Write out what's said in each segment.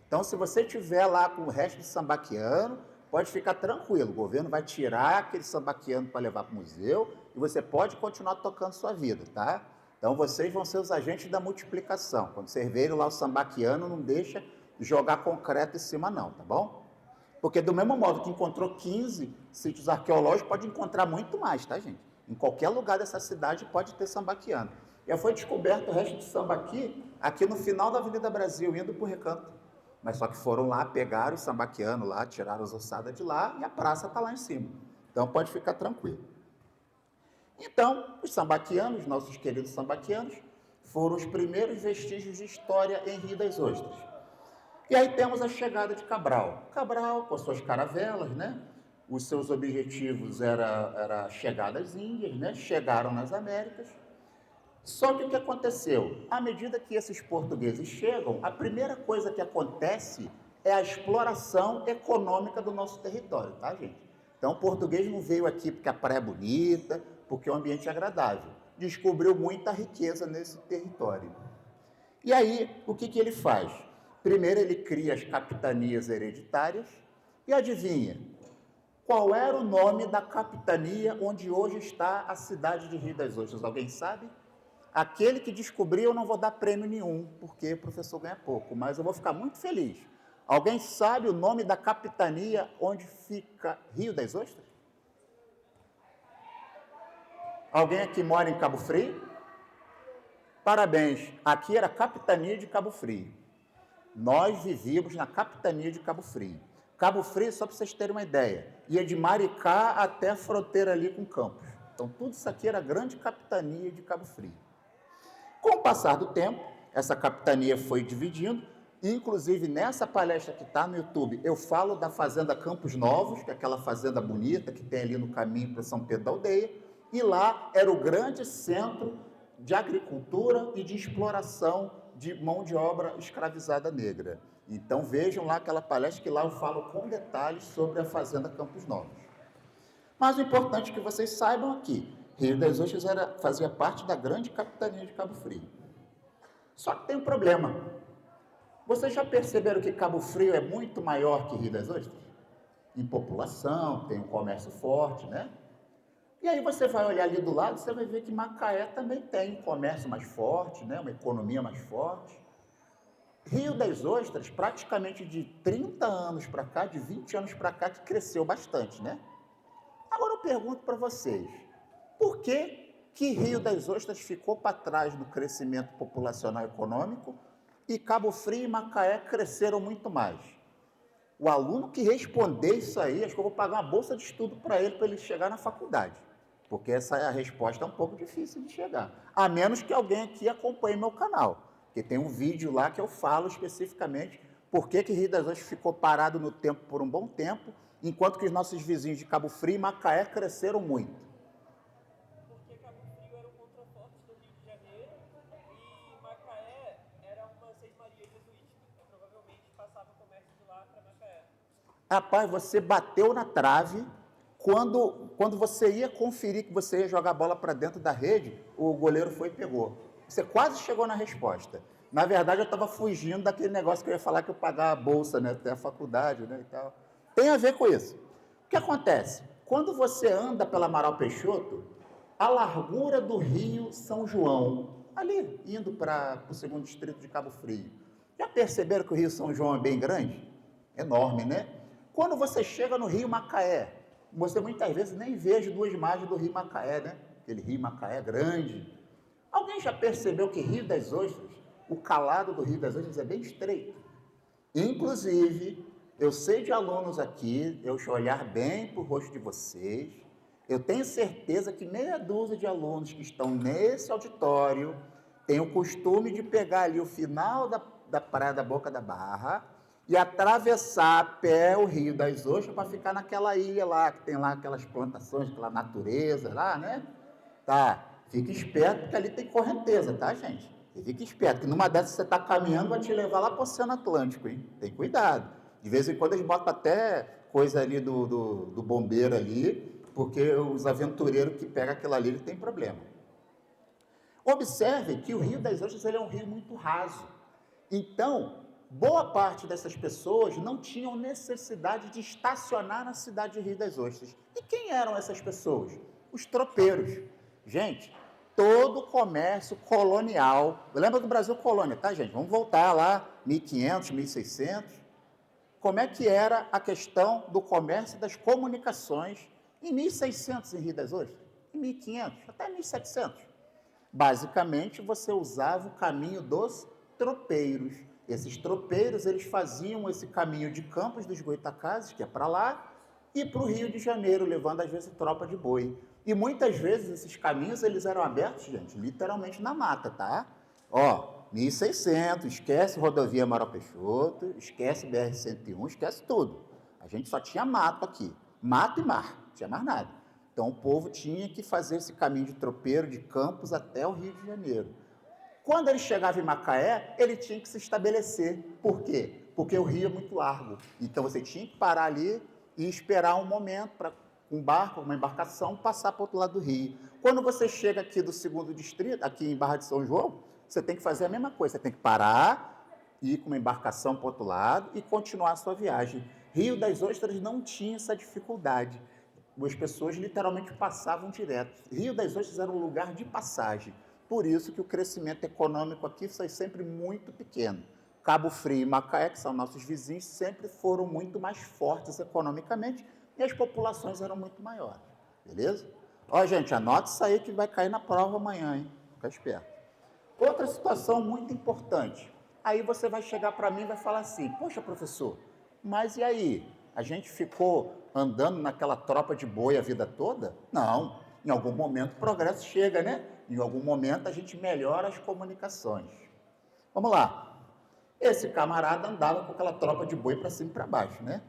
Então, se você tiver lá com o resto do sambaquiano, pode ficar tranquilo, o governo vai tirar aquele sambaquiano para levar para o museu e você pode continuar tocando sua vida, tá? Então, vocês vão ser os agentes da multiplicação. Quando vocês verem lá o sambaquiano, não deixa jogar concreto em cima não, tá bom? Porque do mesmo modo que encontrou 15 sítios arqueológicos, pode encontrar muito mais, tá, gente? Em qualquer lugar dessa cidade pode ter sambaquiano. Já foi descoberto o resto de sambaqui aqui no final da Avenida Brasil, indo para o Recanto. Mas só que foram lá, pegaram os sambaquianos lá, tiraram as ossadas de lá e a praça está lá em cima. Então pode ficar tranquilo. Então, os sambaquianos, nossos queridos sambaquianos, foram os primeiros vestígios de história em Rio das Ostras. E aí temos a chegada de Cabral. Cabral, com as suas caravelas, né? Os seus objetivos era chegar às Índias, né? Chegaram nas Américas. Só que o que aconteceu? À medida que esses portugueses chegam, a primeira coisa que acontece é a exploração econômica do nosso território, tá, gente? Então, o português não veio aqui porque a praia é bonita, porque o ambiente é agradável. Descobriu muita riqueza nesse território. E aí, o que ele faz? Primeiro, ele cria as capitanias hereditárias e adivinha, qual era o nome da capitania onde hoje está a cidade de Rio das Ostras? Alguém sabe? Aquele que descobrir, eu não vou dar prêmio nenhum, porque o professor ganha pouco, mas eu vou ficar muito feliz. Alguém sabe o nome da capitania onde fica Rio das Ostras? Alguém aqui mora em Cabo Frio? Parabéns, aqui era a capitania de Cabo Frio. Nós vivíamos na capitania de Cabo Frio. Cabo Frio, só para vocês terem uma ideia, ia de Maricá até a fronteira ali com Campos. Então, tudo isso aqui era a grande capitania de Cabo Frio. Com o passar do tempo, essa capitania foi dividindo, inclusive nessa palestra que está no YouTube, eu falo da Fazenda Campos Novos, que é aquela fazenda bonita que tem ali no caminho para São Pedro da Aldeia, e lá era o grande centro de agricultura e de exploração de mão de obra escravizada negra. Então vejam lá aquela palestra que lá eu falo com detalhes sobre a Fazenda Campos Novos. Mas o importante é que vocês saibam aqui, Rio das Ostras fazia parte da grande capitania de Cabo Frio. Só que tem um problema. Vocês já perceberam que Cabo Frio é muito maior que Rio das Ostras? Em população, tem um comércio forte, né? E aí você vai olhar ali do lado, você vai ver que Macaé também tem um comércio mais forte, né? Uma economia mais forte. Rio das Ostras, praticamente de 30 anos para cá, de 20 anos para cá, que cresceu bastante, né? Agora eu pergunto para vocês, por que Rio das Ostras ficou para trás no crescimento populacional e econômico e Cabo Frio e Macaé cresceram muito mais? O aluno que responder isso aí, acho que eu vou pagar uma bolsa de estudo para ele chegar na faculdade, porque essa é a resposta um pouco difícil de chegar, a menos que alguém aqui acompanhe meu canal, porque tem um vídeo lá que eu falo especificamente por que Rio das Ostras ficou parado no tempo por um bom tempo, enquanto que os nossos vizinhos de Cabo Frio e Macaé cresceram muito. Porque Cabo Frio era um contraforte do Rio de Janeiro e Macaé era uma seis-maria jesuítica. Então, provavelmente passava o comércio de lá para Macaé. Rapaz, você bateu na trave. Quando você ia conferir que você ia jogar a bola para dentro da rede, o goleiro foi e pegou. Você quase chegou na resposta. Na verdade, eu estava fugindo daquele negócio que eu ia falar que eu pagava a bolsa, né, até a faculdade, né, e tal. Tem a ver com isso. O que acontece? Quando você anda pela Amaral Peixoto, a largura do Rio São João, ali, indo para o segundo distrito de Cabo Frio, já perceberam que o Rio São João é bem grande? Enorme, né? Quando você chega no Rio Macaé, você muitas vezes nem vê as duas margens do Rio Macaé, né? Aquele Rio Macaé grande. Alguém já percebeu que Rio das Ostras, o calado do Rio das Ostras é bem estreito? Inclusive, eu sei de alunos aqui, eu olhar bem para o rosto de vocês, eu tenho certeza que meia dúzia de alunos que estão nesse auditório têm o costume de pegar ali o final da Praia da Boca da Barra e atravessar a pé o Rio das Ostras para ficar naquela ilha lá, que tem lá aquelas plantações, aquela natureza lá, né? Tá, fica esperto, porque ali tem correnteza, tá, gente? E fica esperto, que numa dessas você está caminhando, vai te levar lá para o Oceano Atlântico, hein? Tem cuidado. De vez em quando eles botam até coisa ali do bombeiro ali, porque os aventureiros que pegam aquilo ali, ele tem problema. Observe que o Rio das Ostras ele é um rio muito raso. Então, boa parte dessas pessoas não tinham necessidade de estacionar na cidade de Rio das Ostras. E quem eram essas pessoas? Os tropeiros. Gente, todo o comércio colonial, lembra do Brasil colônia, tá, gente? Vamos voltar lá, 1500, 1600. Como é que era a questão do comércio e das comunicações em 1600 em Rio das Ostras? Em 1500, até 1700. Basicamente, você usava o caminho dos tropeiros. Esses tropeiros, eles faziam esse caminho de Campos dos Goytacazes, que é para lá, e para o Rio de Janeiro, levando às vezes tropa de boi. E muitas vezes esses caminhos, eles eram abertos, gente, literalmente na mata, tá? Ó, 1600, esquece rodovia Amaral Peixoto, esquece BR-101, esquece tudo. A gente só tinha mato aqui, mato e mar, não tinha mais nada. Então o povo tinha que fazer esse caminho de tropeiro de Campos até o Rio de Janeiro. Quando ele chegava em Macaé, ele tinha que se estabelecer. Por quê? Porque o rio é muito largo. Então você tinha que parar ali e esperar um momento para um barco, uma embarcação, passar para o outro lado do rio. Quando você chega aqui do segundo distrito, aqui em Barra de São João, você tem que fazer a mesma coisa. Você tem que parar, ir com uma embarcação para o outro lado e continuar a sua viagem. Rio das Ostras não tinha essa dificuldade. As pessoas literalmente passavam direto. Rio das Ostras era um lugar de passagem. Por isso que o crescimento econômico aqui foi sempre muito pequeno. Cabo Frio e Macaé, que são nossos vizinhos, sempre foram muito mais fortes economicamente e as populações eram muito maiores. Beleza? Ó, gente, anota isso aí que vai cair na prova amanhã, hein? Fica esperto. Outra situação muito importante. Aí você vai chegar para mim e vai falar assim, poxa, professor, mas e aí? A gente ficou andando naquela tropa de boi a vida toda? Não. Em algum momento o progresso chega, né? Em algum momento a gente melhora as comunicações. Vamos lá. Esse camarada andava com aquela tropa de boi para cima e para baixo, né?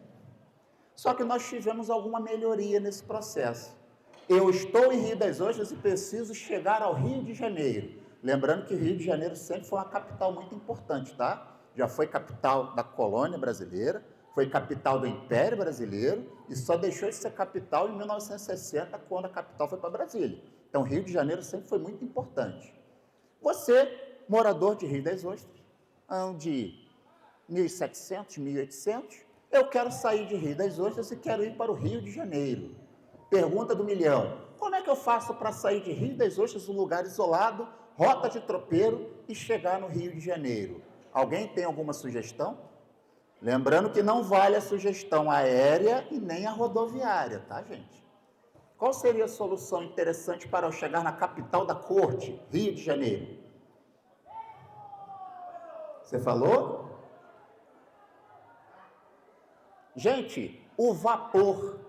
Só que nós tivemos alguma melhoria nesse processo. Eu estou em Rio das Ostras e preciso chegar ao Rio de Janeiro. Lembrando que Rio de Janeiro sempre foi uma capital muito importante, tá? Já foi capital da colônia brasileira, foi capital do Império Brasileiro e só deixou de ser capital em 1960, quando a capital foi para Brasília. Então, Rio de Janeiro sempre foi muito importante. Você, morador de Rio das Ostras, ano de 1700, 1800, eu quero sair de Rio das Ostras e quero ir para o Rio de Janeiro. Pergunta do milhão: como é que eu faço para sair de Rio das Ostras, um lugar isolado, rota de tropeiro, e chegar no Rio de Janeiro? Alguém tem alguma sugestão? Lembrando que não vale a sugestão aérea e nem a rodoviária, tá, gente? Qual seria a solução interessante para eu chegar na capital da corte, Rio de Janeiro? Você falou? Gente, o vapor.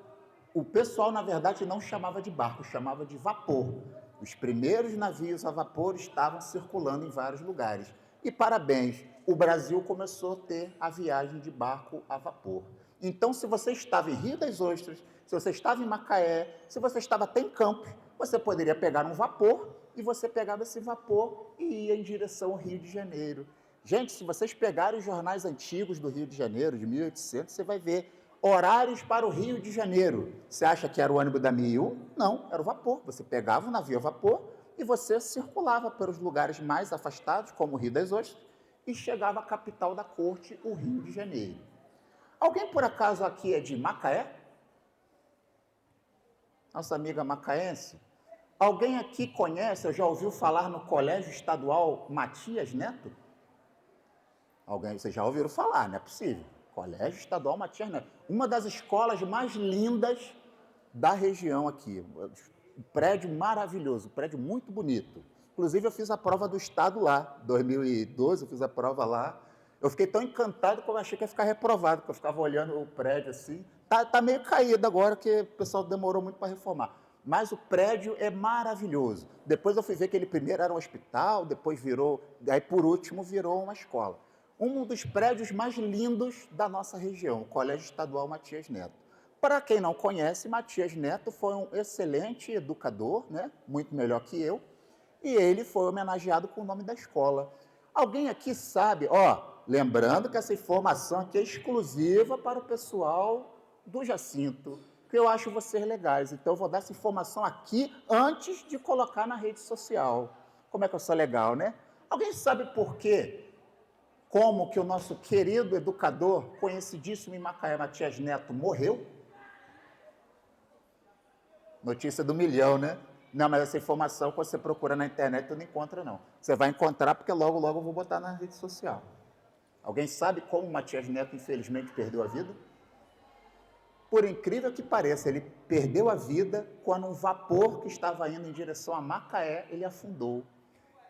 O pessoal, na verdade, não chamava de barco, chamava de vapor. Os primeiros navios a vapor estavam circulando em vários lugares. E parabéns, o Brasil começou a ter a viagem de barco a vapor. Então, se você estava em Rio das Ostras, se você estava em Macaé, se você estava até em Campos, você poderia pegar um vapor e você pegava esse vapor e ia em direção ao Rio de Janeiro. Gente, se vocês pegarem os jornais antigos do Rio de Janeiro, de 1800, você vai ver horários para o Rio de Janeiro. Você acha que era o ônibus da 1001? Não, era o vapor. Você pegava o navio a vapor e você circulava pelos lugares mais afastados, como o Rio das Ostras, e chegava à capital da corte, o Rio de Janeiro. Alguém, por acaso, aqui é de Macaé? Nossa amiga macaense? Alguém aqui conhece, ou já ouviu falar no Colégio Estadual Matias Neto? Alguém, vocês já ouviram falar, não é possível. Colégio Estadual Matias Neto. Uma das escolas mais lindas da região aqui. Um prédio maravilhoso, um prédio muito bonito. Inclusive, eu fiz a prova do Estado lá, 2012, eu fiz a prova lá. Eu fiquei tão encantado que eu achei que ia ficar reprovado, porque eu ficava olhando o prédio assim. Tá meio caído agora, porque o pessoal demorou muito para reformar. Mas o prédio é maravilhoso. Depois eu fui ver que ele primeiro era um hospital, depois virou, aí por último virou uma escola. Um dos prédios mais lindos da nossa região, o Colégio Estadual Matias Neto. Para quem não conhece, Matias Neto foi um excelente educador, né? Muito melhor que eu, e ele foi homenageado com o nome da escola. Alguém aqui sabe, lembrando que essa informação aqui é exclusiva para o pessoal do Jacinto, que eu acho vocês legais, então eu vou dar essa informação aqui antes de colocar na rede social. Como é que eu sou legal, né? Alguém sabe por quê como que o nosso querido educador, conhecidíssimo em Macaé, Matias Neto, morreu? Notícia do milhão, né? Não, mas essa informação que você procura na internet, tu não encontra, não. Você vai encontrar porque logo, logo eu vou botar na rede social. Alguém sabe como o Matias Neto, infelizmente, perdeu a vida? Por incrível que pareça, ele perdeu a vida quando um vapor que estava indo em direção a Macaé, ele afundou.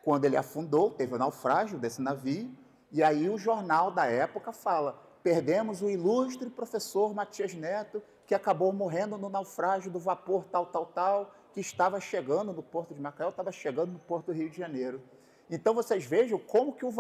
Quando ele afundou, teve o naufrágio desse navio, e aí o jornal da época fala: perdemos o ilustre professor Matias Neto, que acabou morrendo no naufrágio do vapor tal, tal, tal, que estava chegando no porto de Macaé, estava chegando no porto do Rio de Janeiro. Então vocês vejam como que o